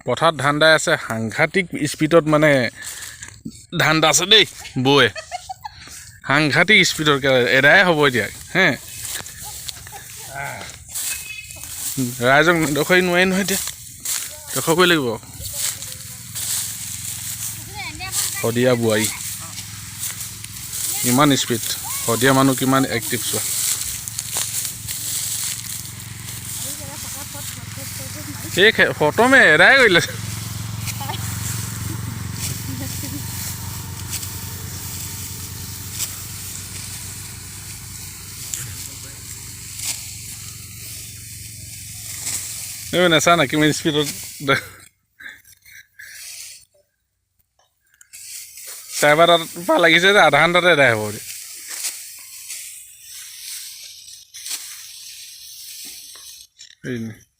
পথাৰত ধান দাই আছে সাংঘাতিক স্পীডত মানে ধান দা আছে দেই বৌয়ে সাংঘাতিক স্পীডত এদাই হ'ব এতিয়া হে ৰাইজক নেদেখাই নোৱাৰি নহয় এতিয়া দেখাবই লাগিব শদিয়া বোৱাৰী ইমান স্পীড শদিয়া মানুহ কিমান এক্টিভ চোৱা সেই ফটোমে এদাই কৰিলে নেচা না কিমান স্পীডত চাইবাৰ পৰা লাগিছে যে আধা ঘণ্টাতে এদাই হ'ব